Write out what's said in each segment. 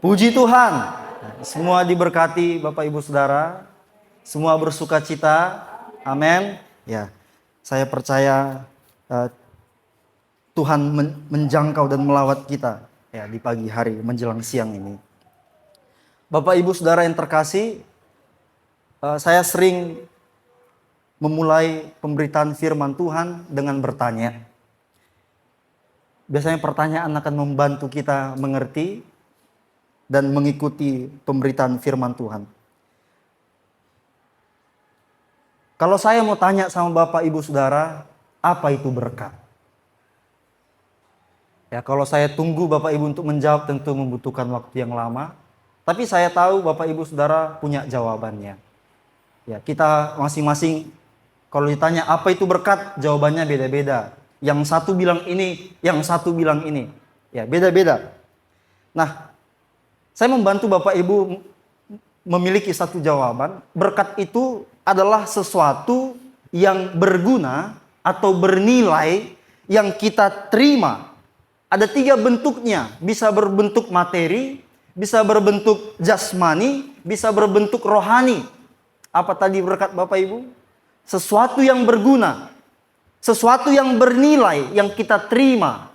Puji Tuhan, semua diberkati Bapak Ibu Saudara, semua bersuka cita, amin. Ya, saya percaya Tuhan menjangkau dan melawat kita ya di pagi hari menjelang siang ini. Bapak Ibu Saudara yang terkasih, saya sering memulai pemberitaan firman Tuhan dengan bertanya. Biasanya pertanyaan akan membantu kita mengerti dan mengikuti pemberitaan firman Tuhan. Kalau saya mau tanya sama Bapak Ibu Saudara, apa itu berkat? Ya, kalau saya tunggu Bapak Ibu untuk menjawab tentu membutuhkan waktu yang lama. Tapi saya tahu Bapak Ibu Saudara punya jawabannya. Ya, kita masing-masing kalau ditanya apa itu berkat, jawabannya beda-beda. Yang satu bilang ini, yang satu bilang ini. Ya, beda-beda. Nah, saya membantu Bapak Ibu memiliki satu jawaban. Berkat itu adalah sesuatu yang berguna atau bernilai yang kita terima. Ada 3 bentuknya. Bisa berbentuk materi, bisa berbentuk jasmani, bisa berbentuk rohani. Apa tadi berkat Bapak Ibu? Sesuatu yang berguna, sesuatu yang bernilai yang kita terima.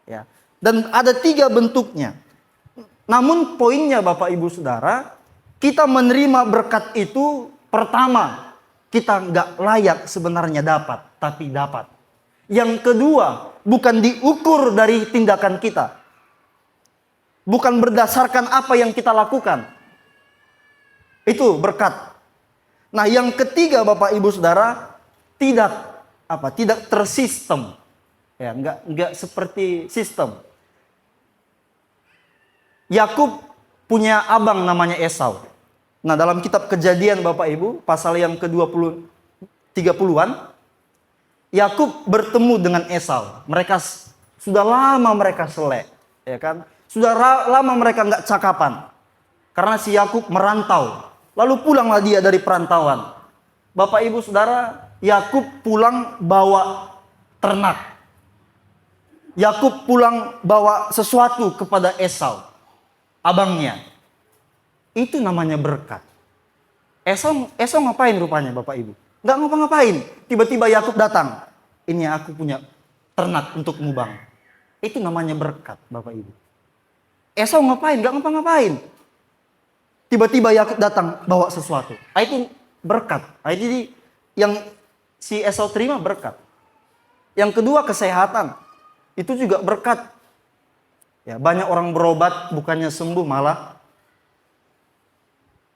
Ya. Dan ada 3 bentuknya. Namun poinnya Bapak Ibu Saudara, kita menerima berkat itu pertama, kita nggak layak sebenarnya dapat, tapi dapat. Yang kedua, bukan diukur dari tindakan kita. Bukan berdasarkan apa yang kita lakukan. Itu berkat. Nah, yang ketiga Bapak Ibu Saudara, tidak tersistem. Ya, nggak seperti sistem. Yakub punya abang namanya Esau. Nah, dalam kitab Kejadian Bapak Ibu, pasal yang ke-20 30-an, Yakub bertemu dengan Esau. Mereka sudah lama mereka selek, ya kan? Sudah lama mereka nggak cakapan. Karena si Yakub merantau. Lalu pulanglah dia dari perantauan. Bapak Ibu Saudara, Yakub pulang bawa ternak. Yakub pulang bawa sesuatu kepada Esau, abangnya. Itu namanya berkat. Esau ngapain rupanya Bapak Ibu? Nggak ngapa-ngapain. Tiba-tiba Yakub datang. Ini aku punya ternak untukmu bang. Itu namanya berkat Bapak Ibu. Esau ngapain? Nggak ngapa-ngapain. Tiba-tiba Yakub datang bawa sesuatu. Itu berkat. Jadi yang si Esau terima berkat. Yang kedua kesehatan. Itu juga berkat. Ya, banyak orang berobat bukannya sembuh malah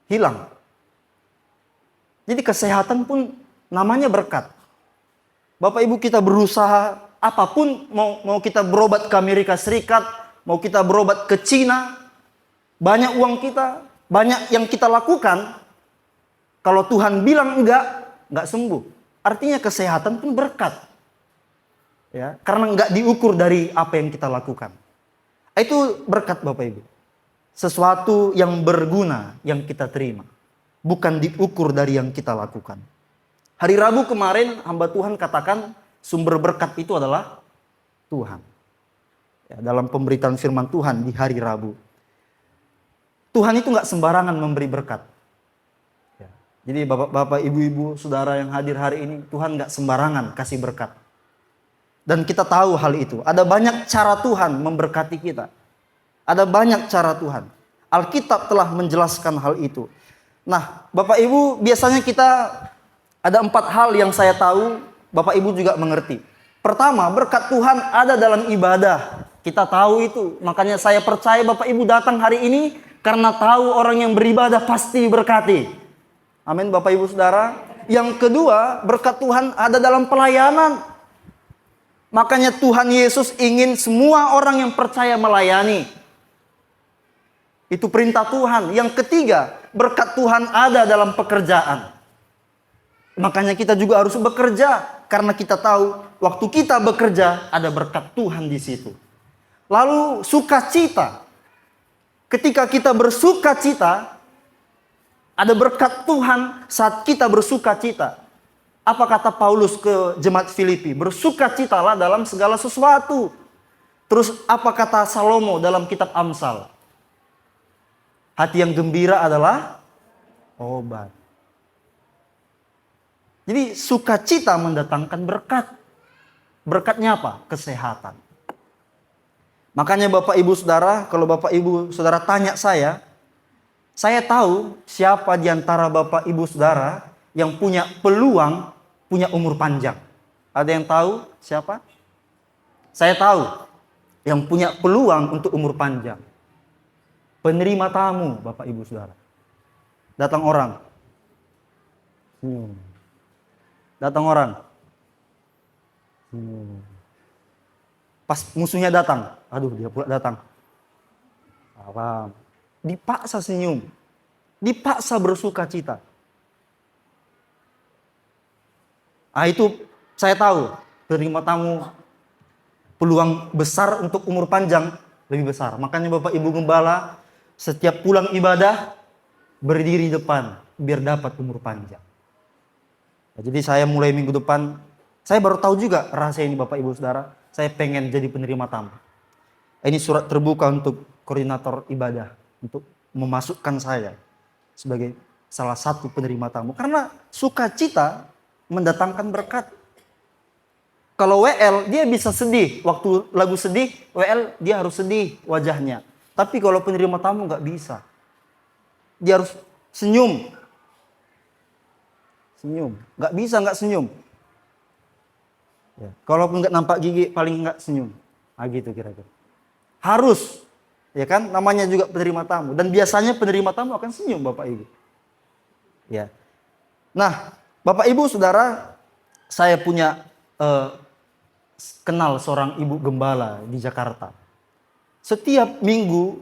hilang. Jadi kesehatan pun namanya berkat. Bapak Ibu kita berusaha apapun, mau kita berobat ke Amerika Serikat, mau kita berobat ke Cina, banyak uang kita, banyak yang kita lakukan. Kalau Tuhan bilang enggak sembuh. Artinya kesehatan pun berkat. Ya, karena enggak diukur dari apa yang kita lakukan. Itu berkat Bapak Ibu. Sesuatu yang berguna yang kita terima. Bukan diukur dari yang kita lakukan. Hari Rabu kemarin hamba Tuhan katakan sumber berkat itu adalah Tuhan. Ya, dalam pemberitaan firman Tuhan di hari Rabu. Tuhan itu nggak sembarangan memberi berkat. Ya, jadi bapak-bapak, ibu-ibu, saudara yang hadir hari ini, Tuhan nggak sembarangan kasih berkat. Dan kita tahu hal itu. Ada banyak cara Tuhan memberkati kita. Ada banyak cara Tuhan. Alkitab telah menjelaskan hal itu. Nah, Bapak Ibu, biasanya kita ada 4 hal yang saya tahu, Bapak Ibu juga mengerti. Pertama, berkat Tuhan ada dalam ibadah. Kita tahu itu. Makanya saya percaya Bapak Ibu datang hari ini karena tahu orang yang beribadah pasti diberkati. Amin Bapak Ibu Saudara. Yang kedua, berkat Tuhan ada dalam pelayanan. Makanya Tuhan Yesus ingin semua orang yang percaya melayani. Itu perintah Tuhan. Yang ketiga, berkat Tuhan ada dalam pekerjaan. Makanya kita juga harus bekerja. Karena kita tahu waktu kita bekerja ada berkat Tuhan di situ. Lalu sukacita. Ketika kita bersukacita, ada berkat Tuhan saat kita bersukacita. Apa kata Paulus ke jemaat Filipi? Bersukacitalah dalam segala sesuatu. Terus apa kata Salomo dalam kitab Amsal? Hati yang gembira adalah obat. Jadi sukacita mendatangkan berkat. Berkatnya apa? Kesehatan. Makanya Bapak Ibu Saudara, kalau Bapak Ibu Saudara tanya saya tahu siapa di antara Bapak Ibu Saudara yang punya peluang punya umur panjang. Ada yang tahu siapa? Saya tahu yang punya peluang untuk umur panjang. Penerima tamu, Bapak Ibu Saudara. Datang orang. Datang orang. Pas musuhnya datang. Aduh, dia pula datang. Apa? Dipaksa senyum. Dipaksa bersuka cita. Itu saya tahu. Penerima tamu peluang besar untuk umur panjang lebih besar. Makanya Bapak Ibu Gembala setiap pulang ibadah berdiri depan biar dapat umur panjang. Jadi saya mulai minggu depan, saya baru tahu juga rahasia ini Bapak Ibu Saudara. Saya pengen jadi penerima tamu. Ini surat terbuka untuk koordinator ibadah. Untuk memasukkan saya sebagai salah satu penerima tamu. Karena sukacita mendatangkan berkat. Kalau WL dia bisa sedih. Waktu lagu sedih, WL dia harus sedih wajahnya. Tapi kalau penerima tamu nggak bisa. Dia harus senyum. Senyum. Nggak bisa nggak senyum. Ya. Kalaupun nggak nampak gigi, paling nggak senyum. Gitu kira-kira. Harus. Ya kan? Namanya juga penerima tamu. Dan biasanya penerima tamu akan senyum Bapak Ibu. Ya. Nah, Bapak Ibu Saudara, saya punya kenal seorang ibu gembala di Jakarta. Setiap minggu,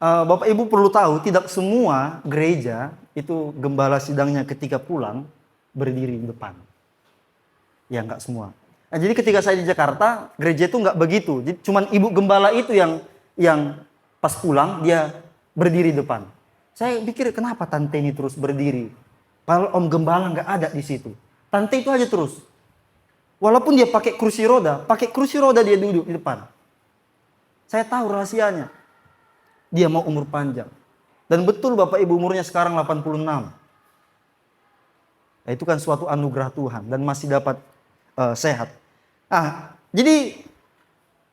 Bapak Ibu perlu tahu, tidak semua gereja itu gembala sidangnya ketika pulang berdiri di depan. Ya nggak semua. Nah, jadi ketika saya di Jakarta, gereja itu nggak begitu. Jadi cuman ibu gembala itu yang pas pulang dia berdiri di depan. Saya pikir kenapa tante ini terus berdiri? Padahal om gembala nggak ada di situ. Tante itu aja terus. Walaupun dia pakai kursi roda dia duduk di depan. Saya tahu rahasianya. Dia mau umur panjang. Dan betul Bapak Ibu umurnya sekarang 86. Nah, itu kan suatu anugerah Tuhan dan masih dapat sehat. Jadi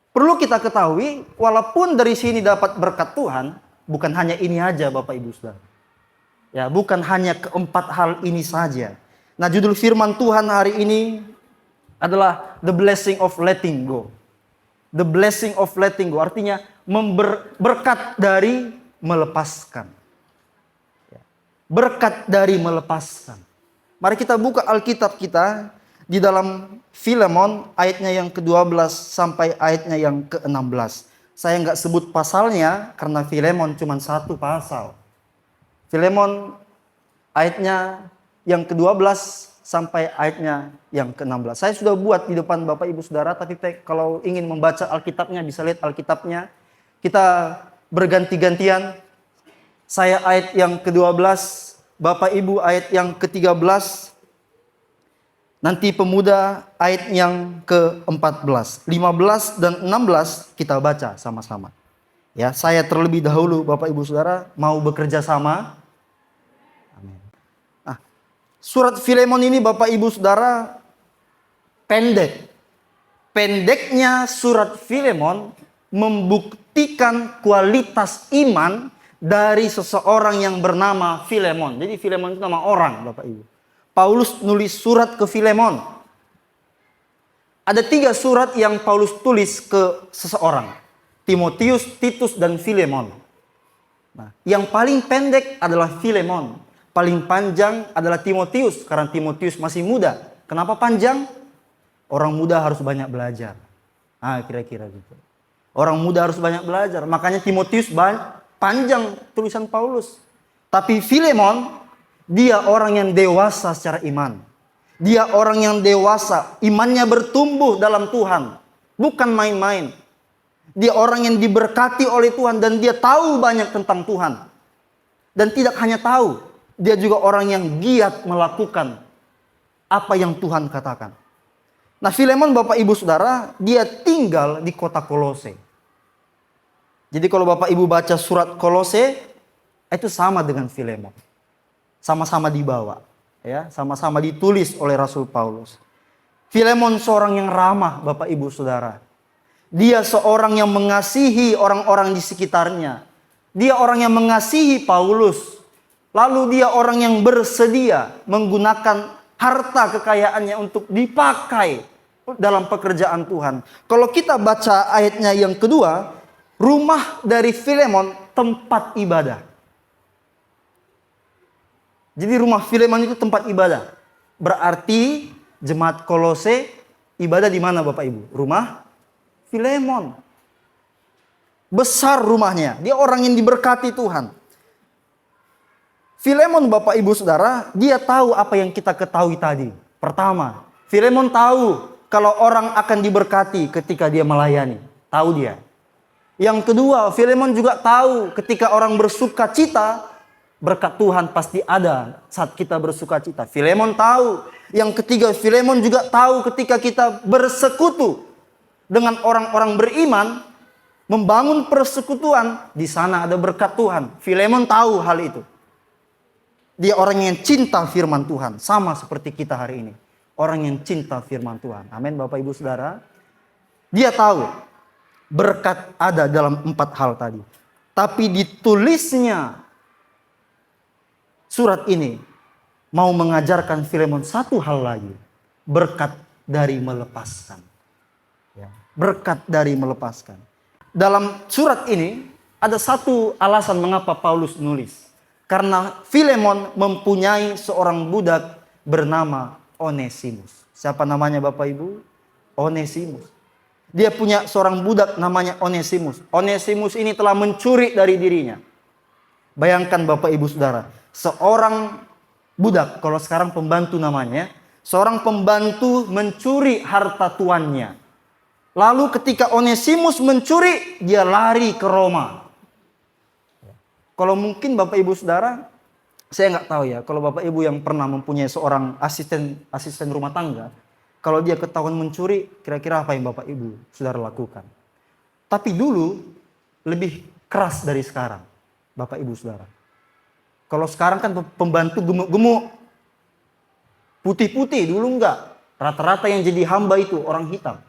perlu kita ketahui walaupun dari sini dapat berkat Tuhan, bukan hanya ini aja Bapak Ibu Saudara. Ya, bukan hanya keempat hal ini saja. Nah, judul firman Tuhan hari ini adalah the blessing of letting go. The blessing of letting go artinya berkat dari melepaskan. Berkat dari melepaskan. Mari kita buka Alkitab kita di dalam Filemon ayatnya yang ke-12 sampai ayatnya yang ke-16. Saya nggak sebut pasalnya karena Filemon cuma satu pasal. Filemon ayatnya yang ke-12 sampai ayatnya yang ke-16. Saya sudah buat di depan Bapak Ibu Saudara, tapi kalau ingin membaca Alkitabnya bisa lihat Alkitabnya. Kita berganti-gantian. Saya ayat yang ke-12, Bapak Ibu ayat yang ke-13. Nanti pemuda ayat yang ke-14. 15 dan 16 kita baca sama-sama. Ya, saya terlebih dahulu Bapak Ibu Saudara mau bekerja sama. Amin. Surat Filemon ini Bapak Ibu Saudara pendek. Pendeknya surat Filemon membuktikan kualitas iman dari seseorang yang bernama Filemon. Jadi Filemon itu nama orang Bapak Ibu. Paulus nulis surat ke Filemon. Ada 3 surat yang Paulus tulis ke seseorang. Timotius, Titus, dan Filemon. Nah, yang paling pendek adalah Filemon. Paling panjang adalah Timotius. Karena Timotius masih muda. Kenapa panjang? Orang muda harus banyak belajar. Kira-kira gitu. Orang muda harus banyak belajar. Makanya Timotius panjang tulisan Paulus. Tapi Filemon, dia orang yang dewasa secara iman. Dia orang yang dewasa. Imannya bertumbuh dalam Tuhan. Bukan main-main. Dia orang yang diberkati oleh Tuhan. Dan dia tahu banyak tentang Tuhan. Dan tidak hanya tahu. Dia juga orang yang giat melakukan apa yang Tuhan katakan. Nah, Filemon Bapak Ibu Saudara, dia tinggal di kota Kolose. Jadi kalau Bapak Ibu baca surat Kolose, Itu sama dengan Filemon. Sama-sama dibawa, ya, sama-sama ditulis oleh Rasul Paulus. Filemon seorang yang ramah, Bapak Ibu Saudara. Dia seorang yang mengasihi orang-orang di sekitarnya. Dia orang yang mengasihi Paulus. Lalu dia orang yang bersedia menggunakan harta kekayaannya untuk dipakai dalam pekerjaan Tuhan. Kalau kita baca ayatnya yang kedua, rumah dari Filemon tempat ibadah. Jadi rumah Filemon itu tempat ibadah. Berarti jemaat Kolose ibadah di mana Bapak Ibu? Rumah Filemon. Besar rumahnya. Dia orang yang diberkati Tuhan. Filemon Bapak Ibu Saudara, dia tahu apa yang kita ketahui tadi. Pertama, Filemon tahu kalau orang akan diberkati ketika dia melayani. Tahu dia. Yang kedua, Filemon juga tahu ketika orang bersuka cita, berkat Tuhan pasti ada saat kita bersuka cita. Filemon tahu. Yang ketiga, Filemon juga tahu ketika kita bersekutu dengan orang-orang beriman, membangun persekutuan, di sana ada berkat Tuhan. Filemon tahu hal itu. Dia orang yang cinta firman Tuhan. Sama seperti kita hari ini. Orang yang cinta firman Tuhan. Amin Bapak Ibu Saudara. Dia tahu berkat ada dalam 4 hal tadi. Tapi ditulisnya surat ini mau mengajarkan Filemon satu hal lagi. Berkat dari melepaskan. Ya, berkat dari melepaskan. Dalam surat ini ada satu alasan mengapa Paulus nulis. Karena Filemon mempunyai seorang budak bernama Onesimus. Siapa namanya Bapak Ibu? Onesimus. Dia punya seorang budak namanya Onesimus. Onesimus ini telah mencuri dari dirinya. Bayangkan Bapak Ibu Saudara. Seorang budak, kalau sekarang pembantu namanya. Seorang pembantu mencuri harta tuannya. Lalu ketika Onesimus mencuri, dia lari ke Roma. Kalau mungkin Bapak Ibu Saudara, saya nggak tahu ya. Kalau Bapak Ibu yang pernah mempunyai seorang asisten rumah tangga, kalau dia ketahuan mencuri, kira-kira apa yang Bapak Ibu Saudara lakukan? Tapi dulu lebih keras dari sekarang, Bapak Ibu Saudara. Kalau sekarang kan pembantu gemuk-gemuk, putih-putih, dulu enggak. Rata-rata yang jadi hamba itu orang hitam.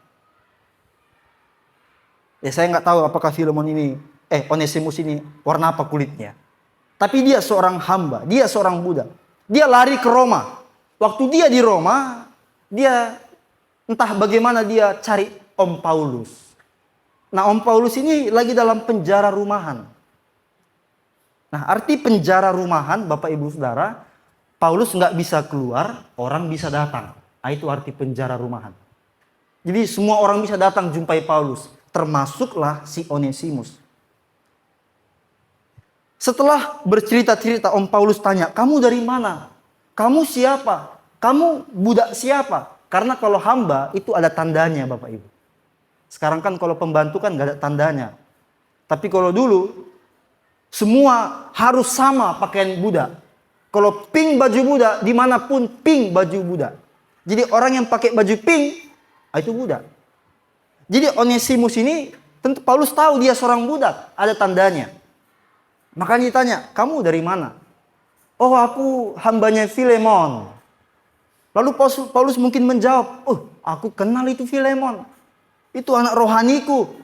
Ya saya nggak tahu apakah Onesimus ini warna apa kulitnya. Tapi dia seorang hamba, dia seorang budak. Dia lari ke Roma. Waktu dia di Roma, dia entah bagaimana dia cari Om Paulus. Nah, Om Paulus ini lagi dalam penjara rumahan. Nah, arti penjara rumahan, Bapak Ibu Saudara, Paulus nggak bisa keluar, orang bisa datang. Nah, itu arti penjara rumahan. Jadi semua orang bisa datang jumpai Paulus, termasuklah si Onesimus. Setelah bercerita-cerita, Om Paulus tanya, kamu dari mana? Kamu siapa? Kamu budak siapa? Karena kalau hamba itu ada tandanya Bapak Ibu. Sekarang kan kalau pembantu kan gak ada tandanya. Tapi kalau dulu, semua harus sama pakaian budak. Kalau pink baju budak, dimanapun pink baju budak. Jadi orang yang pakai baju pink, itu budak. Jadi Onesimus ini, tentu Paulus tahu dia seorang budak, ada tandanya. Makanya ditanya, kamu dari mana? Oh, aku hambanya Filemon. Lalu Paulus mungkin menjawab, oh, aku kenal itu Filemon. Itu anak rohaniku.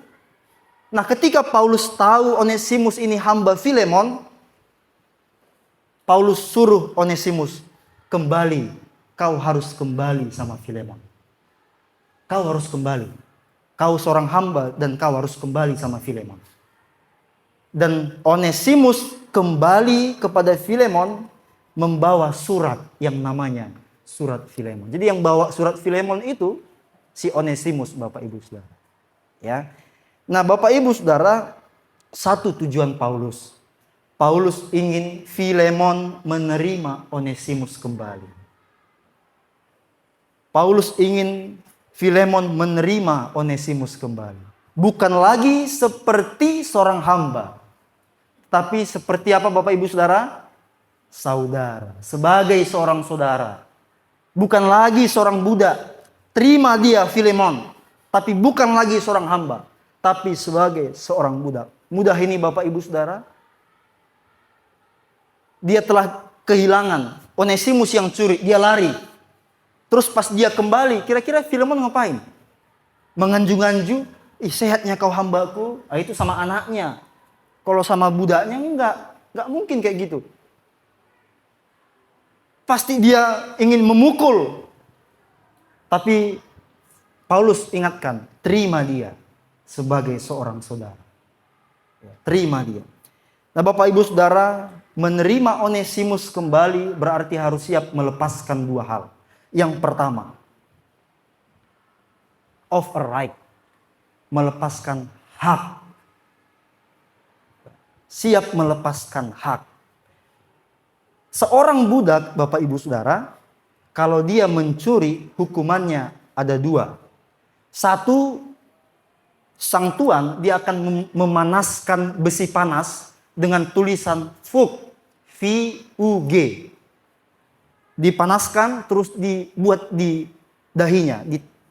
Nah, ketika Paulus tahu Onesimus ini hamba Filemon, Paulus suruh Onesimus kembali. Kau harus kembali sama Filemon. Kau harus kembali. Kau seorang hamba dan kau harus kembali sama Filemon. Dan Onesimus kembali kepada Filemon membawa surat yang namanya surat Filemon. Jadi yang bawa surat Filemon itu si Onesimus, Bapak Ibu Saudara. Ya. Nah, Bapak Ibu Saudara, satu tujuan Paulus. Paulus ingin Filemon menerima Onesimus kembali. Paulus ingin Filemon menerima Onesimus kembali. Bukan lagi seperti seorang hamba, tapi seperti apa Bapak Ibu Saudara? Saudara. Sebagai seorang saudara. Bukan lagi seorang budak. Terima dia Filemon. Tapi bukan lagi seorang hamba. Tapi sebagai seorang budak. Mudah ini Bapak Ibu Saudara? dia telah kehilangan. Onesimus yang curi, dia lari. Terus pas dia kembali, kira-kira Filemon ngapain? Menganju-anju, sehatnya kau hambaku. Itu sama anaknya. Kalau sama budaknya enggak mungkin kayak gitu. Pasti dia ingin memukul. Tapi Paulus ingatkan, terima dia sebagai seorang saudara. Terima dia. Nah, Bapak Ibu Saudara, menerima Onesimus kembali berarti harus siap melepaskan dua hal. Yang pertama, of a right, melepaskan hak. Siap melepaskan hak. Seorang budak, Bapak Ibu Saudara, kalau dia mencuri, hukumannya ada dua. Satu, sang tuan dia akan memanaskan besi panas dengan tulisan fug, V-U-G. Dipanaskan terus dibuat di dahinya,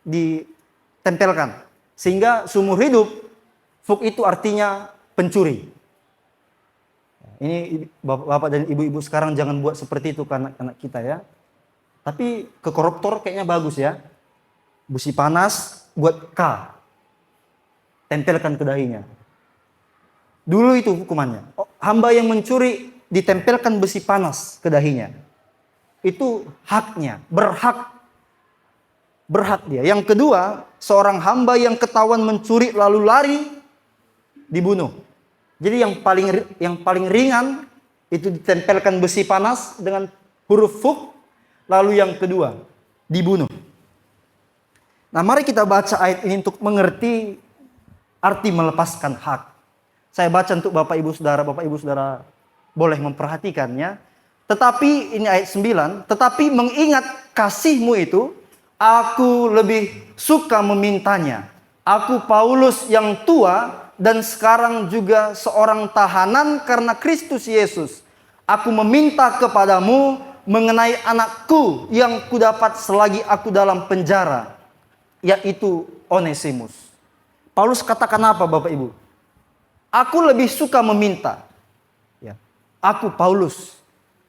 ditempelkan. Sehingga seumur hidup, fug itu artinya pencuri. Ini bapak dan ibu-ibu sekarang jangan buat seperti itu ke anak-anak kita ya. Tapi ke koruptor kayaknya bagus ya. Besi panas buat K. Tempelkan ke dahinya. Dulu itu hukumannya. Hamba yang mencuri ditempelkan besi panas ke dahinya. Itu haknya, berhak. Berhak dia. Yang kedua, seorang hamba yang ketahuan mencuri lalu lari, dibunuh. Jadi yang paling ringan itu ditempelkan besi panas dengan huruf fuk. Lalu yang kedua, dibunuh. Nah, mari kita baca ayat ini untuk mengerti arti melepaskan hak. Saya baca untuk Bapak Ibu Saudara boleh memperhatikannya. Tetapi ini ayat 9, tetapi mengingat kasihmu itu, aku lebih suka memintanya. Aku Paulus yang tua dan sekarang juga seorang tahanan karena Kristus Yesus. Aku meminta kepadamu mengenai anakku yang kudapat selagi aku dalam penjara, yaitu Onesimus. Paulus katakan apa Bapak Ibu? Aku lebih suka meminta. Ya. Aku Paulus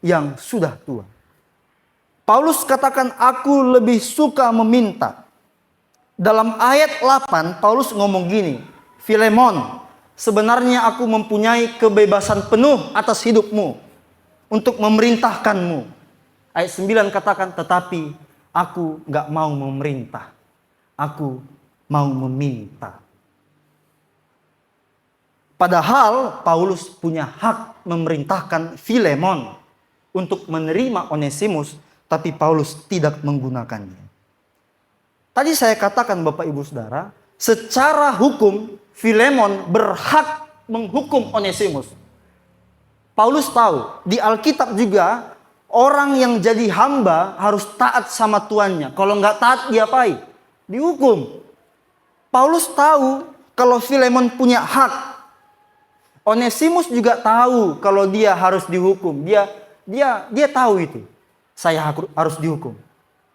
yang sudah tua. Paulus katakan aku lebih suka meminta. Dalam ayat 8 Paulus ngomong gini, Filemon, sebenarnya aku mempunyai kebebasan penuh atas hidupmu untuk memerintahkanmu. Ayat 9 katakan, tetapi aku gak mau memerintah. Aku mau meminta. Padahal Paulus punya hak memerintahkan Filemon untuk menerima Onesimus, tapi Paulus tidak menggunakannya. Tadi saya katakan Bapak Ibu Saudara, secara hukum Filemon berhak menghukum Onesimus. Paulus tahu, di Alkitab juga orang yang jadi hamba harus taat sama tuannya. Kalau nggak taat diapain? Dihukum. Paulus tahu kalau Filemon punya hak. Onesimus juga tahu kalau dia harus dihukum. Dia tahu itu. Saya harus dihukum.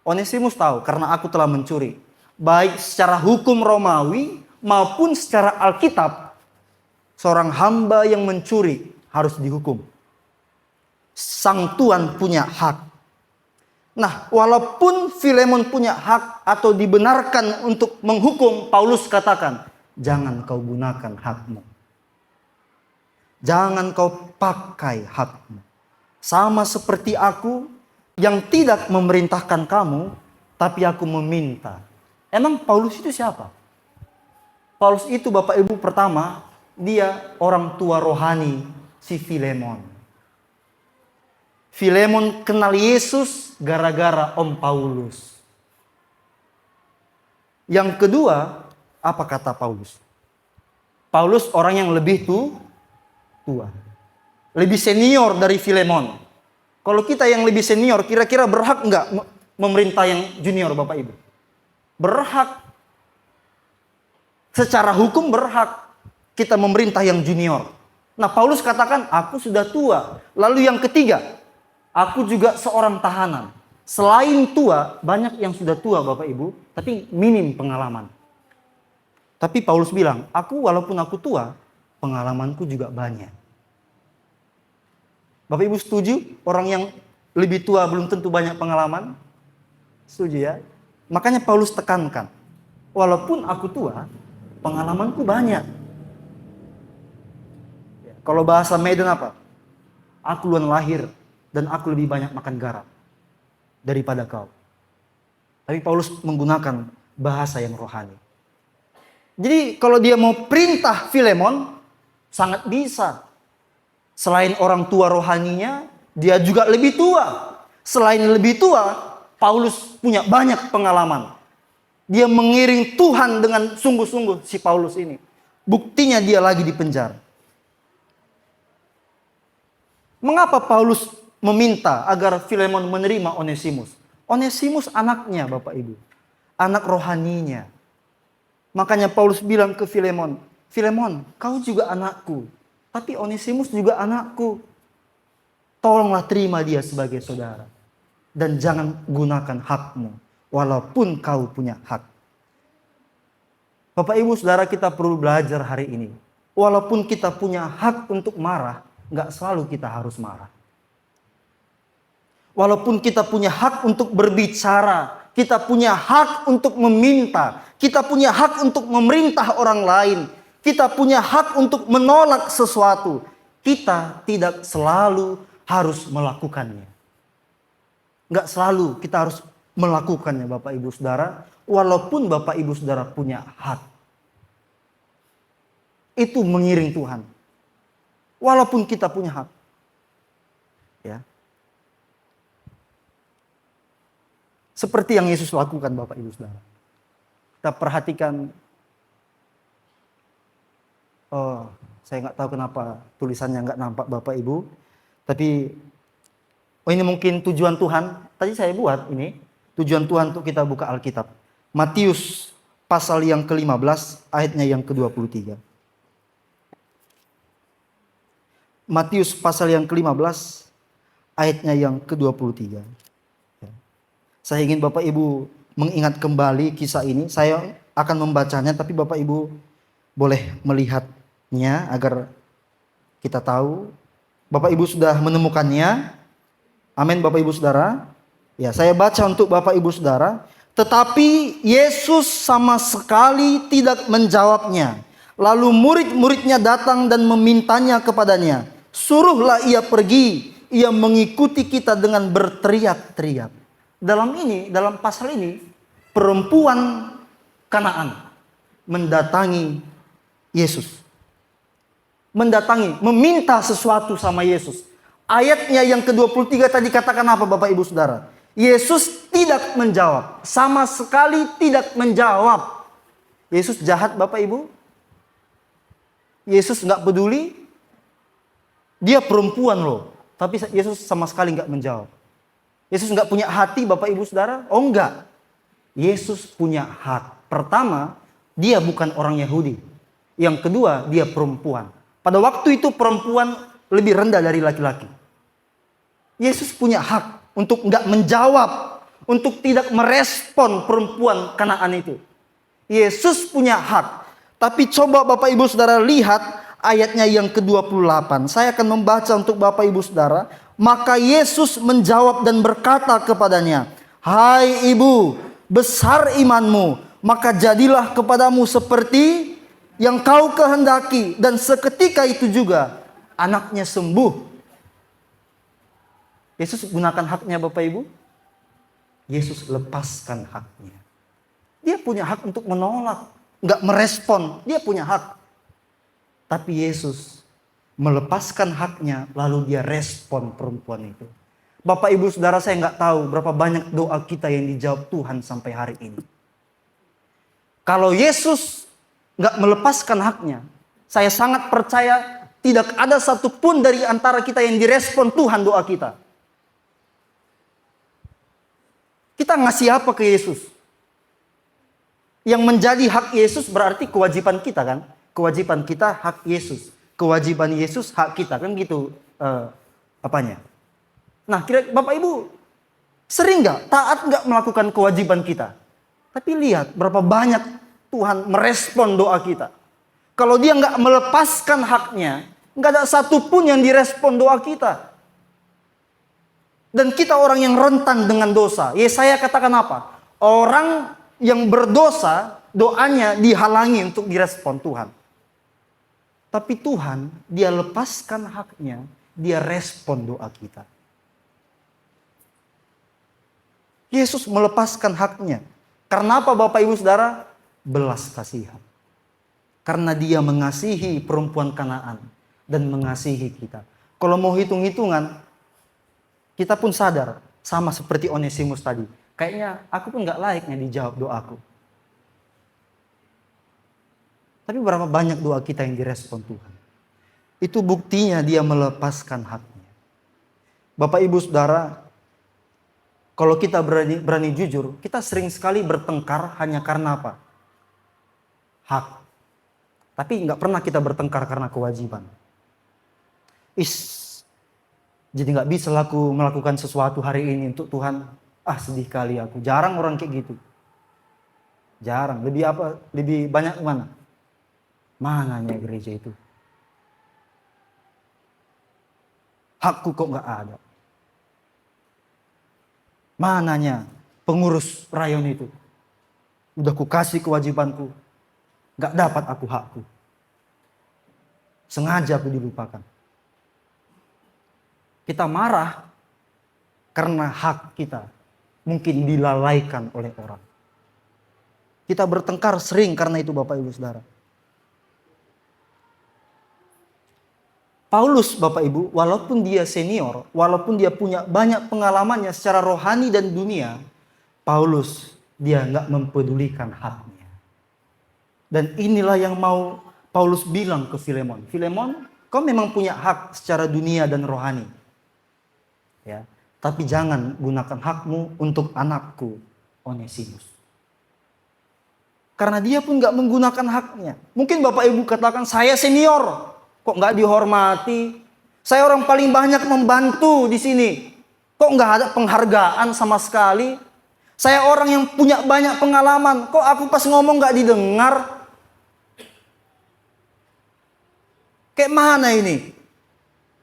Onesimus tahu karena aku telah mencuri. Baik secara hukum Romawi maupun secara Alkitab, seorang hamba yang mencuri harus dihukum. Sang tuan punya hak. Nah, walaupun Filemon punya hak atau dibenarkan untuk menghukum, Paulus katakan, jangan kau gunakan hakmu. Jangan kau pakai hakmu. Sama seperti aku yang tidak memerintahkan kamu, tapi aku meminta. Emang Paulus itu siapa? Paulus itu Bapak Ibu pertama, dia orang tua rohani si Filemon. Filemon kenal Yesus gara-gara Om Paulus. Yang kedua, apa kata Paulus? Paulus orang yang lebih tua. Lebih senior dari Filemon. Kalau kita yang lebih senior, kira-kira berhak enggak memerintah yang junior Bapak Ibu? Berhak. Secara hukum berhak kita memerintah yang junior. Nah, Paulus katakan, aku sudah tua. Lalu yang ketiga, aku juga seorang tahanan. Selain tua, banyak yang sudah tua Bapak Ibu, tapi minim pengalaman. Tapi Paulus bilang, walaupun aku tua, pengalamanku juga banyak. Bapak Ibu setuju? Orang yang lebih tua belum tentu banyak pengalaman. Setuju ya? Makanya Paulus tekankan, walaupun aku tua, pengalamanku banyak. Kalau bahasa Medan apa? Aku luan lahir dan aku lebih banyak makan garam daripada kau. Tapi Paulus menggunakan bahasa yang rohani. Jadi kalau dia mau perintah Filemon, sangat bisa. Selain orang tua rohaninya, dia juga lebih tua. Selain lebih tua, Paulus punya banyak pengalaman. Dia mengiring Tuhan dengan sungguh-sungguh si Paulus ini. Buktinya dia lagi di penjara. Mengapa Paulus meminta agar Filemon menerima Onesimus? Onesimus anaknya Bapak Ibu. Anak rohaninya. Makanya Paulus bilang ke Filemon, Filemon, kau juga anakku. Tapi Onesimus juga anakku. Tolonglah terima dia sebagai saudara. Dan jangan gunakan hakmu. Walaupun kau punya hak. Bapak Ibu Saudara, kita perlu belajar hari ini. Walaupun kita punya hak untuk marah, gak selalu kita harus marah. Walaupun kita punya hak untuk berbicara, kita punya hak untuk meminta, kita punya hak untuk memerintah orang lain, kita punya hak untuk menolak sesuatu, kita tidak selalu harus melakukannya. Gak selalu kita harus melakukannya Bapak Ibu Saudara, walaupun Bapak Ibu Saudara punya hak. Itu mengiring Tuhan. Walaupun kita punya hak. Ya. Seperti yang Yesus lakukan Bapak Ibu Saudara. Kita perhatikan. Oh, saya nggak tahu kenapa tulisannya nggak nampak Bapak Ibu. Tapi, ini mungkin tujuan Tuhan. Tadi saya buat ini. Tujuan Tuhan untuk kita buka Alkitab. Matius pasal yang ke-15 ayatnya yang ke-23. Matius pasal yang ke-15 ayatnya yang ke-23. Saya ingin Bapak Ibu mengingat kembali kisah ini. Saya akan membacanya tapi Bapak Ibu boleh melihatnya agar kita tahu. Bapak Ibu sudah menemukannya. Amin Bapak Ibu Saudara. Ya, saya baca untuk Bapak Ibu Saudara. Tetapi Yesus sama sekali tidak menjawabnya. Lalu murid-muridnya datang dan memintanya kepadanya. Suruhlah ia pergi. Ia mengikuti kita dengan berteriak-teriak. Dalam pasal ini, perempuan Kanaan mendatangi Yesus. Meminta sesuatu sama Yesus. Ayatnya yang ke-23 tadi katakan apa Bapak Ibu Saudara? Yesus tidak menjawab. Sama sekali tidak menjawab. Yesus jahat Bapak Ibu? Yesus nggak peduli? Dia perempuan loh. Tapi Yesus sama sekali nggak menjawab. Yesus nggak punya hati Bapak Ibu Saudara? Oh enggak. Yesus punya hak. Pertama, dia bukan orang Yahudi. Yang kedua, dia perempuan. Pada waktu itu perempuan lebih rendah dari laki-laki. Yesus punya hak untuk nggak menjawab, untuk tidak merespon perempuan Kanaan itu. Yesus punya hak. Tapi coba Bapak Ibu Saudara lihat ayatnya yang ke-28. Saya akan membaca untuk Bapak Ibu Saudara. Maka Yesus menjawab dan berkata kepadanya, "Hai ibu, besar imanmu, maka jadilah kepadamu seperti yang kau kehendaki." Dan seketika itu juga anaknya sembuh. Yesus gunakan haknya Bapak Ibu. Yesus lepaskan haknya. Dia punya hak untuk menolak, nggak merespon. Dia punya hak. Tapi Yesus melepaskan haknya, lalu dia respon perempuan itu. Bapak Ibu Saudara, saya nggak tahu berapa banyak doa kita yang dijawab Tuhan sampai hari ini. Kalau Yesus nggak melepaskan haknya, saya sangat percaya tidak ada satupun dari antara kita yang direspon Tuhan doa kita. Kita ngasih apa ke Yesus? Yang menjadi hak Yesus berarti kewajiban kita kan? Kewajiban kita hak Yesus. Kewajiban Yesus hak kita kan gitu apanya. Nah kira Bapak Ibu sering nggak taat nggak melakukan kewajiban kita? Tapi lihat berapa banyak Tuhan merespon doa kita. Kalau dia nggak melepaskan haknya, nggak ada satupun yang direspon doa kita. Dan kita orang yang rentan dengan dosa. Yesaya katakan apa? Orang yang berdosa, doanya dihalangi untuk direspon Tuhan. Tapi Tuhan, dia lepaskan haknya, dia respon doa kita. Yesus melepaskan haknya. Karena apa Bapak Ibu Saudara? Belas kasihan. Karena dia mengasihi perempuan Kanaan dan mengasihi kita. Kalau mau hitung-hitungan, kita pun sadar, sama seperti Onesimus tadi. Kayaknya aku pun gak layaknya dijawab doaku. Tapi berapa banyak doa kita yang direspon Tuhan. Itu buktinya dia melepaskan haknya. Bapak Ibu Saudara, kalau kita berani jujur, kita sering sekali bertengkar hanya karena apa? Hak. Tapi gak pernah kita bertengkar karena kewajiban. Jadi gak bisa aku melakukan sesuatu hari ini untuk Tuhan. Sedih kali aku. Jarang orang kayak gitu. Jarang. Lebih banyak mana? Mananya gereja itu? Hakku kok gak ada. Mananya pengurus rayon itu? Udah ku kasih kewajibanku. Gak dapat aku hakku. Sengaja aku dilupakan. Kita marah karena hak kita mungkin dilalaikan oleh orang. Kita bertengkar sering karena itu Bapak Ibu Saudara. Paulus Bapak Ibu, walaupun dia senior, walaupun dia punya banyak pengalamannya secara rohani dan dunia, Paulus dia nggak mempedulikan haknya. Dan inilah yang mau Paulus bilang ke Filemon. Filemon, kau memang punya hak secara dunia dan rohani. Ya, tapi jangan gunakan hakmu untuk anakku Onesimus. Karena dia pun nggak menggunakan haknya. Mungkin Bapak Ibu katakan, saya senior, kok nggak dihormati? Saya orang paling banyak membantu di sini, kok nggak ada penghargaan sama sekali? Saya orang yang punya banyak pengalaman, kok aku pas ngomong nggak didengar? Kayak mana ini?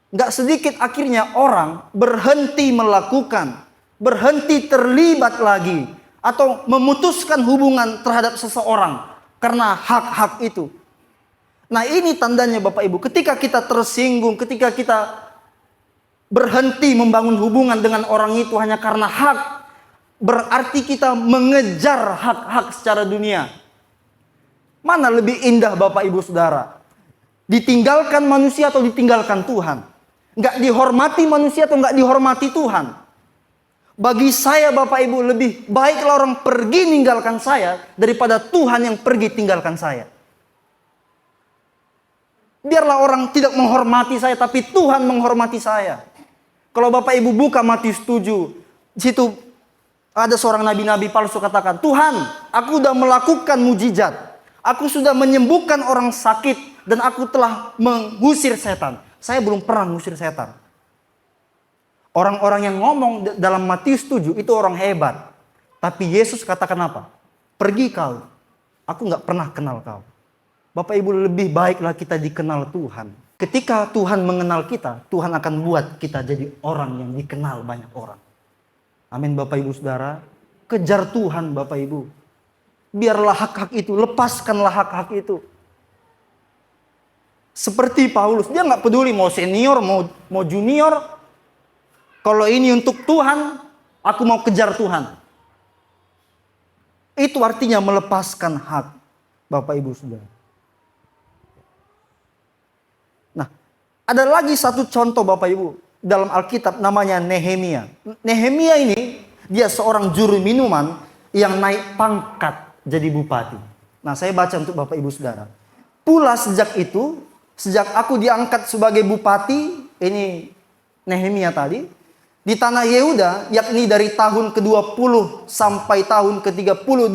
Nggak sedikit akhirnya orang berhenti melakukan, berhenti terlibat lagi, atau memutuskan hubungan terhadap seseorang karena hak-hak itu. Nah ini tandanya Bapak Ibu, ketika kita tersinggung, ketika kita berhenti membangun hubungan dengan orang itu hanya karena hak, berarti kita mengejar hak-hak secara dunia. Mana lebih indah Bapak Ibu Saudara? Ditinggalkan manusia atau ditinggalkan Tuhan? Nggak dihormati manusia atau nggak dihormati Tuhan? Bagi saya Bapak Ibu, lebih baiklah orang pergi ninggalkan saya daripada Tuhan yang pergi tinggalkan saya. Biarlah orang tidak menghormati saya, tapi Tuhan menghormati saya. Kalau Bapak Ibu buka Matius 7, di situ ada seorang nabi-nabi palsu katakan, Tuhan, aku sudah melakukan mujizat. Aku sudah menyembuhkan orang sakit dan aku telah mengusir setan. Saya belum pernah mengusir setan. Orang-orang yang ngomong dalam Matius 7 itu orang hebat. Tapi Yesus katakan apa? Pergi kau. Aku gak pernah kenal kau. Bapak Ibu, lebih baiklah kita dikenal Tuhan. Ketika Tuhan mengenal kita, Tuhan akan buat kita jadi orang yang dikenal banyak orang. Amin Bapak Ibu Saudara. Kejar Tuhan Bapak Ibu. Biarlah hak-hak itu, lepaskanlah hak-hak itu. Seperti Paulus, dia nggak peduli mau senior, mau junior. Kalau ini untuk Tuhan, aku mau kejar Tuhan. Itu artinya melepaskan hak Bapak Ibu Saudara. Nah, ada lagi satu contoh Bapak Ibu dalam Alkitab namanya Nehemia. Nehemia ini dia seorang juru minuman yang naik pangkat jadi bupati. Nah, saya baca untuk Bapak Ibu Saudara. Pula sejak aku diangkat sebagai bupati, ini Nehemia tadi, di tanah Yehuda, yakni dari tahun ke-20 sampai tahun ke-32,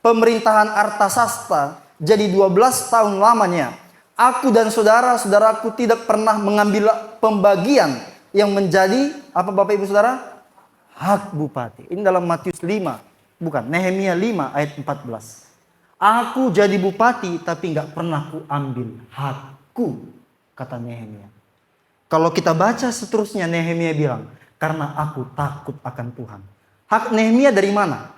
pemerintahan Artasasta, jadi 12 tahun lamanya, aku dan saudara-saudaraku tidak pernah mengambil pembagian yang menjadi, apa Bapak Ibu Saudara? Hak bupati. Ini dalam Matius 5, bukan, Nehemia 5 ayat 14. Aku jadi bupati tapi gak pernah ku ambil hak. Kata Nehemia. Kalau kita baca seterusnya, Nehemia bilang, karena aku takut akan Tuhan. Hak Nehemia dari mana?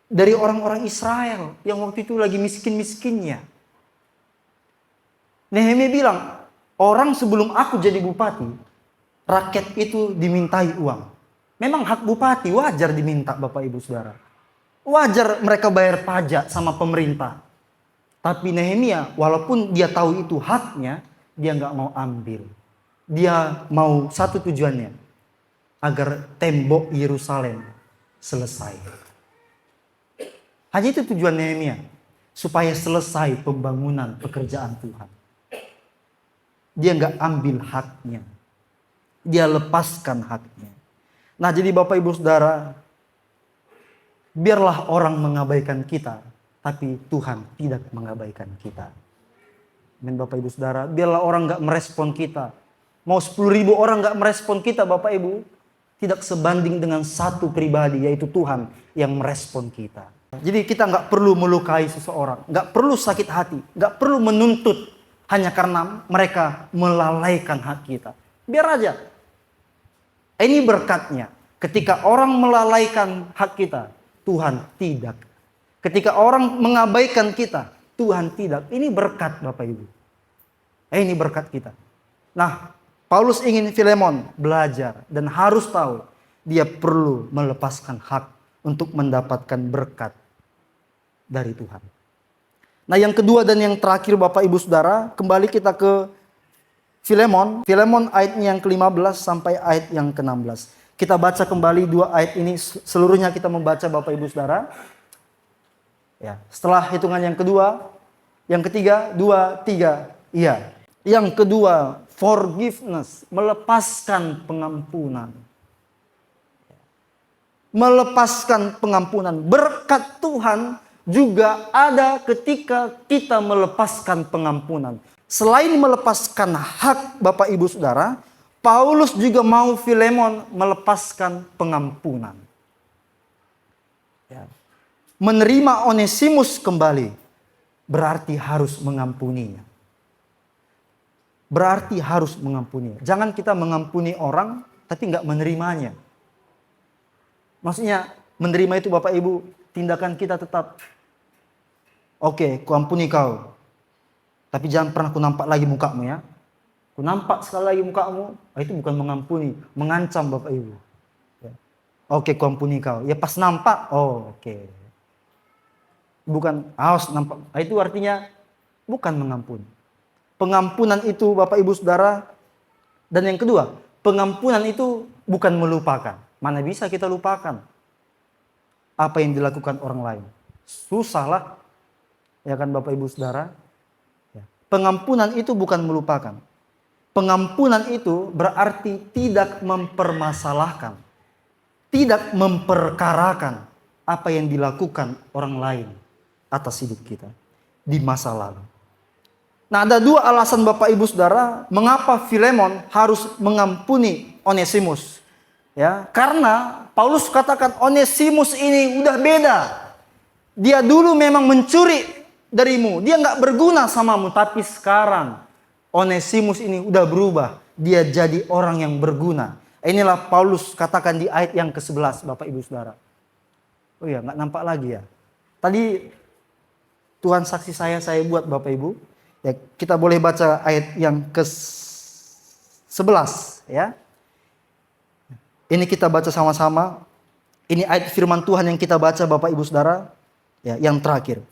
Dari orang-orang Israel yang waktu itu lagi miskin-miskinnya. Nehemia bilang, orang sebelum aku jadi bupati, rakyat itu dimintai uang. Memang hak bupati wajar diminta, Bapak Ibu Saudara. Wajar mereka bayar pajak sama pemerintah. Tapi Nehemia, walaupun dia tahu itu haknya, dia nggak mau ambil. Dia mau satu tujuannya, agar tembok Yerusalem selesai. Hanya itu tujuan Nehemia, supaya selesai pembangunan pekerjaan Tuhan. Dia nggak ambil haknya, dia lepaskan haknya. Nah, jadi Bapak Ibu Saudara, biarlah orang mengabaikan kita, tapi Tuhan tidak mengabaikan kita. Amin Bapak Ibu Saudara, biarlah orang nggak merespon kita. Mau 10.000 orang nggak merespon kita, Bapak Ibu, tidak sebanding dengan satu pribadi, yaitu Tuhan yang merespon kita. Jadi kita nggak perlu melukai seseorang, nggak perlu sakit hati, nggak perlu menuntut hanya karena mereka melalaikan hak kita. Biar aja. Ini berkatnya. Ketika orang melalaikan hak kita, Tuhan tidak. Ketika orang mengabaikan kita, Tuhan tidak. Ini berkat Bapak Ibu. Ini berkat kita. Nah, Paulus ingin Filemon belajar dan harus tahu dia perlu melepaskan hak untuk mendapatkan berkat dari Tuhan. Nah, yang kedua dan yang terakhir Bapak Ibu Saudara, kembali kita ke Filemon. Filemon ayatnya yang ke-15 sampai ayat yang ke-16. Kita baca kembali dua ayat ini, seluruhnya kita membaca Bapak Ibu Saudara. Ya, setelah hitungan yang kedua, yang ketiga, 2, 3, iya. Yang kedua, forgiveness, melepaskan pengampunan. Melepaskan pengampunan. Berkat Tuhan juga ada ketika kita melepaskan pengampunan. Selain melepaskan hak Bapak Ibu Saudara, Paulus juga mau Filemon melepaskan pengampunan. Ya. Menerima Onesimus kembali berarti harus mengampuninya. Berarti harus mengampuninya. Jangan kita mengampuni orang tapi nggak menerimanya. Maksudnya menerima itu Bapak Ibu, tindakan kita tetap, oke, kuampuni kau. Tapi jangan pernah ku nampak lagi mukamu ya. Ku nampak sekali lagi mukamu, itu bukan mengampuni, mengancam Bapak Ibu. Ya. Oke, kuampuni kau. Ya pas nampak, oh oke. Bukan, awas nampak. Itu artinya bukan mengampuni. Pengampunan itu Bapak Ibu Saudara. Dan yang kedua, pengampunan itu bukan melupakan. Mana bisa kita lupakan apa yang dilakukan orang lain. Susah lah. Ya kan Bapak Ibu Saudara. Ya. Pengampunan itu bukan melupakan. Pengampunan itu berarti tidak mempermasalahkan. Tidak memperkarakan apa yang dilakukan orang lain atas hidup kita di masa lalu. Nah, ada dua alasan Bapak Ibu Saudara mengapa Filemon harus mengampuni Onesimus. Ya, karena Paulus katakan Onesimus ini udah beda. Dia dulu memang mencuri darimu, dia nggak berguna samamu, tapi sekarang Onesimus ini udah berubah, dia jadi orang yang berguna. Inilah Paulus katakan di ayat yang ke-11 Bapak Ibu Saudara. Oh iya, nggak nampak lagi ya. Tadi Tuhan saksi saya buat Bapak Ibu. Ya, kita boleh baca ayat yang ke-11 ya. Ini kita baca sama-sama. Ini ayat firman Tuhan yang kita baca Bapak Ibu Saudara. Ya, yang terakhir.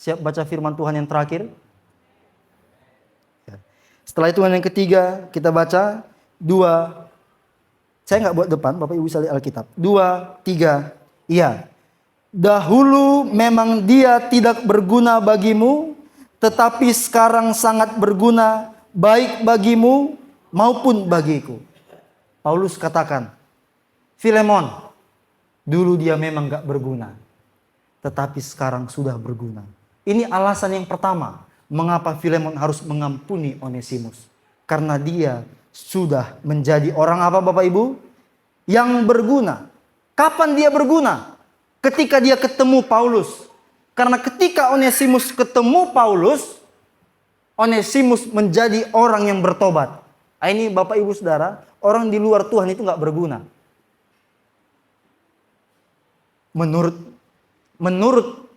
Siap baca firman Tuhan yang terakhir? Ya. Setelah itu yang ketiga kita baca 2. Saya nggak buat depan, Bapak Ibu bisa lihat Alkitab. 2, 3, iya. Dahulu memang dia tidak berguna bagimu, tetapi sekarang sangat berguna baik bagimu maupun bagiku. Paulus katakan, Filemon, dulu dia memang gak berguna, tetapi sekarang sudah berguna. Ini alasan yang pertama, mengapa Filemon harus mengampuni Onesimus. Karena dia sudah menjadi orang apa Bapak Ibu? Yang berguna. Kapan dia berguna? Ketika dia ketemu Paulus. Karena ketika Onesimus ketemu Paulus, Onesimus menjadi orang yang bertobat. Ini Bapak Ibu Saudara, orang di luar Tuhan itu nggak berguna. Menurut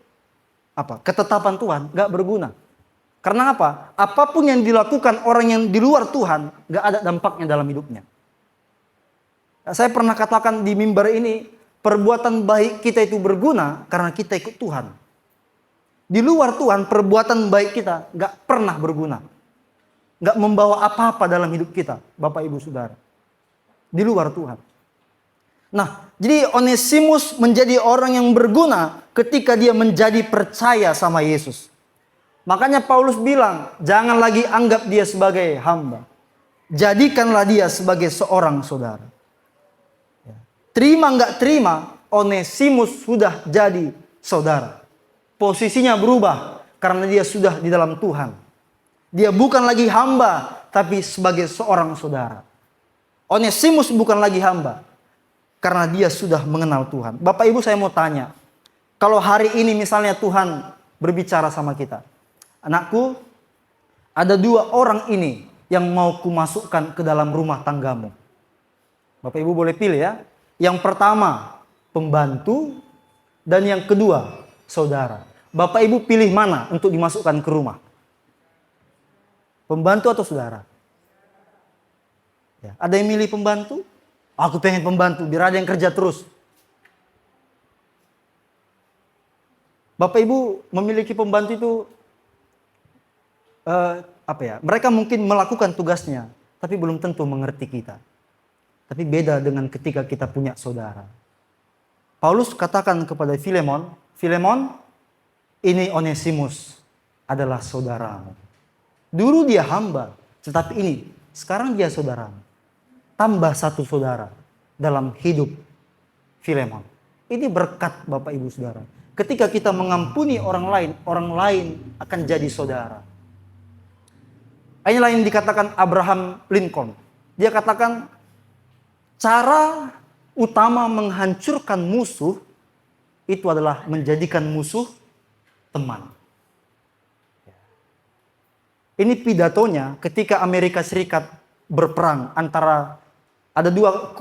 ketetapan Tuhan nggak berguna. Karena apa? Apapun yang dilakukan orang yang di luar Tuhan nggak ada dampaknya dalam hidupnya. Saya pernah katakan di mimbar ini, perbuatan baik kita itu berguna karena kita ikut Tuhan. Di luar Tuhan, perbuatan baik kita nggak pernah berguna, nggak membawa apa-apa dalam hidup kita, Bapak Ibu Saudara. Di luar Tuhan. Nah, jadi Onesimus menjadi orang yang berguna ketika dia menjadi percaya sama Yesus. Makanya Paulus bilang, jangan lagi anggap dia sebagai hamba. Jadikanlah dia sebagai seorang saudara. Terima nggak terima, Onesimus sudah jadi saudara. Posisinya berubah karena dia sudah di dalam Tuhan. Dia bukan lagi hamba, tapi sebagai seorang saudara. Onesimus bukan lagi hamba, karena dia sudah mengenal Tuhan. Bapak Ibu, saya mau tanya, kalau hari ini misalnya Tuhan berbicara sama kita, anakku, ada 2 orang ini yang mau kumasukkan ke dalam rumah tanggamu. Bapak Ibu boleh pilih ya. Yang pertama, pembantu, dan yang kedua, saudara. Bapak Ibu pilih mana untuk dimasukkan ke rumah? Pembantu atau saudara? Ya, ada yang milih pembantu? Aku pengen pembantu, biar ada yang kerja terus. Bapak Ibu memiliki pembantu itu, mereka mungkin melakukan tugasnya, tapi belum tentu mengerti kita. Tapi beda dengan ketika kita punya saudara. Paulus katakan kepada Filemon, Filemon, ini Onesimus adalah saudaramu. Dulu dia hamba, tetapi ini, sekarang dia saudaramu. Tambah 1 saudara dalam hidup Filemon. Ini berkat Bapak Ibu Saudara. Ketika kita mengampuni orang lain akan jadi saudara. Inilah yang dikatakan Abraham Lincoln. Dia katakan, cara utama menghancurkan musuh itu adalah menjadikan musuh teman. Ini pidatonya ketika Amerika Serikat berperang antara ada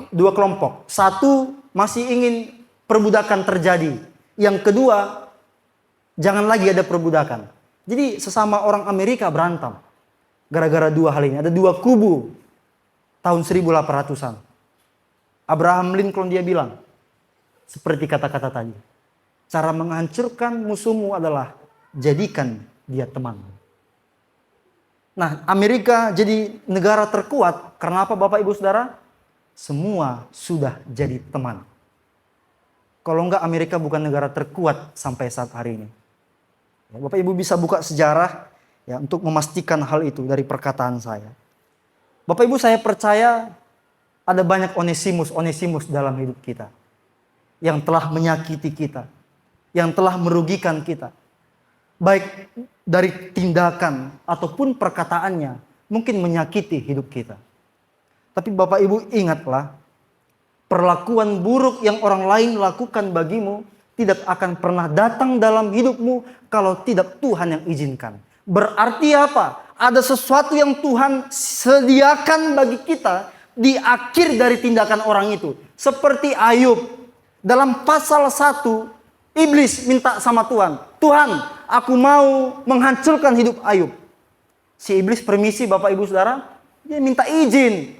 dua kelompok. Satu masih ingin perbudakan terjadi. Yang kedua, jangan lagi ada perbudakan. Jadi sesama orang Amerika berantem. Gara-gara 2 hal ini. Ada 2 kubu tahun 1800-an. Abraham Lincoln dia bilang, seperti kata-kata tadi, cara menghancurkan musuhmu adalah jadikan dia teman. Nah, Amerika jadi negara terkuat karena apa Bapak Ibu Saudara? Semua sudah jadi teman. Kalau enggak, Amerika bukan negara terkuat sampai saat hari ini. Bapak Ibu bisa buka sejarah ya untuk memastikan hal itu dari perkataan saya. Bapak Ibu, saya percaya ada banyak Onesimus dalam hidup kita. Yang telah menyakiti kita. Yang telah merugikan kita. Baik dari tindakan ataupun perkataannya. Mungkin menyakiti hidup kita. Tapi Bapak Ibu ingatlah. Perlakuan buruk yang orang lain lakukan bagimu tidak akan pernah datang dalam hidupmu kalau tidak Tuhan yang izinkan. Berarti apa? Ada sesuatu yang Tuhan sediakan bagi kita di akhir dari tindakan orang itu. Seperti Ayub. Dalam pasal 1, iblis minta sama Tuhan. Tuhan, aku mau menghancurkan hidup Ayub. Si iblis permisi Bapak Ibu Saudara. Dia minta izin.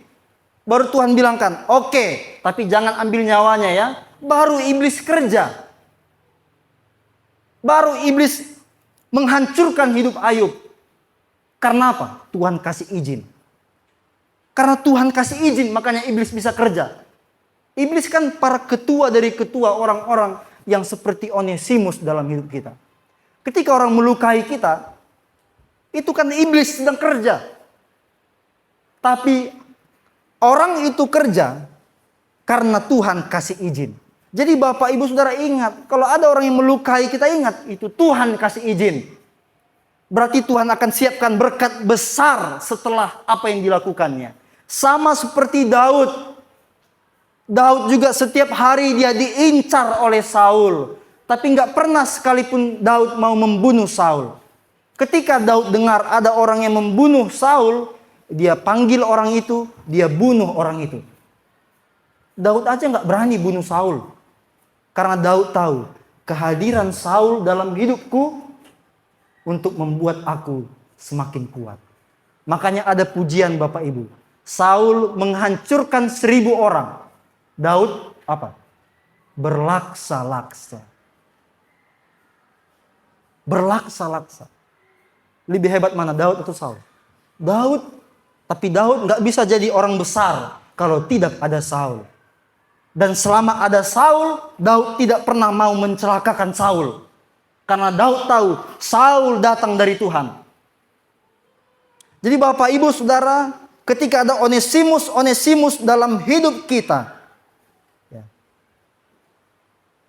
Baru Tuhan bilangkan, oke, tapi jangan ambil nyawanya ya. Baru iblis kerja. Baru iblis menghancurkan hidup Ayub. Karena apa? Tuhan kasih izin. Karena Tuhan kasih izin, makanya iblis bisa kerja. Iblis kan para ketua dari ketua orang-orang yang seperti Onesimus dalam hidup kita. Ketika orang melukai kita, itu kan iblis sedang kerja. Tapi orang itu kerja karena Tuhan kasih izin. Jadi Bapak Ibu Saudara ingat, kalau ada orang yang melukai kita, ingat itu Tuhan kasih izin. Berarti Tuhan akan siapkan berkat besar setelah apa yang dilakukannya. Sama seperti Daud. Daud juga setiap hari dia diincar oleh Saul. Tapi nggak pernah sekalipun Daud mau membunuh Saul. Ketika Daud dengar ada orang yang membunuh Saul, dia panggil orang itu, dia bunuh orang itu. Daud aja nggak berani bunuh Saul. Karena Daud tahu, kehadiran Saul dalam hidupku untuk membuat aku semakin kuat. Makanya ada pujian Bapak Ibu. Saul menghancurkan 1000 orang. Daud apa? Berlaksa-laksa. Berlaksa-laksa. Lebih hebat mana, Daud atau Saul? Daud. Tapi Daud nggak bisa jadi orang besar kalau tidak ada Saul. Dan selama ada Saul, Daud tidak pernah mau mencelakakan Saul. Karena Daud tahu Saul datang dari Tuhan. Jadi Bapak Ibu Saudara, ketika ada Onesimus dalam hidup kita, ya,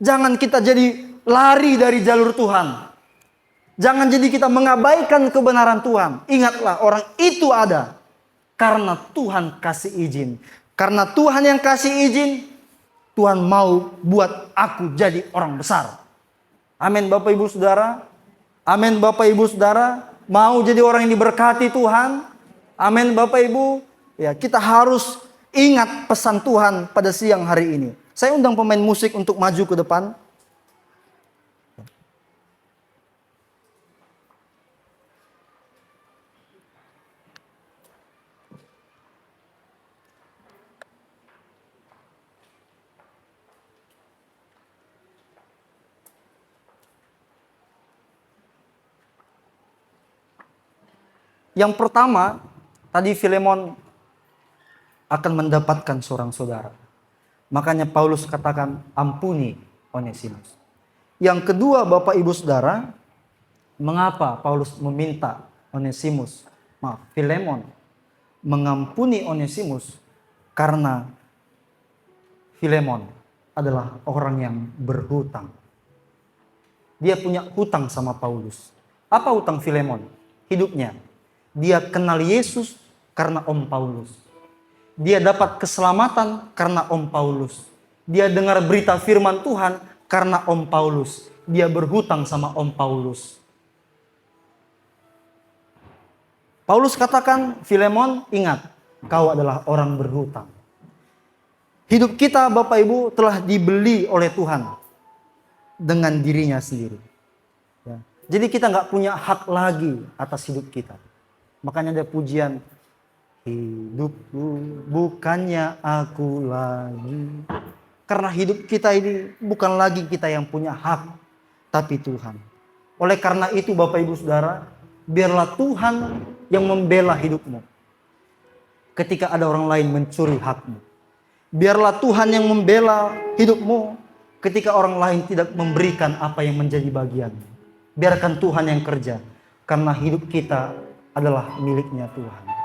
jangan kita jadi lari dari jalur Tuhan. Jangan jadi kita mengabaikan kebenaran Tuhan. Ingatlah, orang itu ada karena Tuhan kasih izin. Karena Tuhan yang kasih izin, Tuhan mau buat aku jadi orang besar. Amin Bapak Ibu Saudara. Amin Bapak Ibu Saudara. Mau jadi orang yang diberkati Tuhan. Amin Bapak Ibu. Ya, kita harus ingat pesan Tuhan pada siang hari ini. Saya undang pemain musik untuk maju ke depan. Yang pertama, tadi Filemon akan mendapatkan seorang saudara. Makanya Paulus katakan, ampuni Onesimus. Yang kedua, Bapak Ibu Saudara, mengapa Paulus meminta Filemon mengampuni Onesimus? Karena Filemon adalah orang yang berhutang. Dia punya hutang sama Paulus. Apa hutang Filemon? Hidupnya. Dia kenal Yesus karena Om Paulus. Dia dapat keselamatan karena Om Paulus. Dia dengar berita firman Tuhan karena Om Paulus. Dia berhutang sama Om Paulus. Paulus katakan, Filemon, ingat, kau adalah orang berhutang. Hidup kita Bapak Ibu telah dibeli oleh Tuhan dengan dirinya sendiri. Ya. Jadi kita nggak punya hak lagi atas hidup kita. Makanya ada pujian, hidupku bukannya aku lagi. Karena hidup kita ini bukan lagi kita yang punya hak, tapi Tuhan. Oleh karena itu Bapak Ibu Saudara, biarlah Tuhan yang membela hidupmu. Ketika ada orang lain mencuri hakmu. Biarlah Tuhan yang membela hidupmu ketika orang lain tidak memberikan apa yang menjadi bagianmu. Biarkan Tuhan yang kerja, karena hidup kita adalah miliknya Tuhan.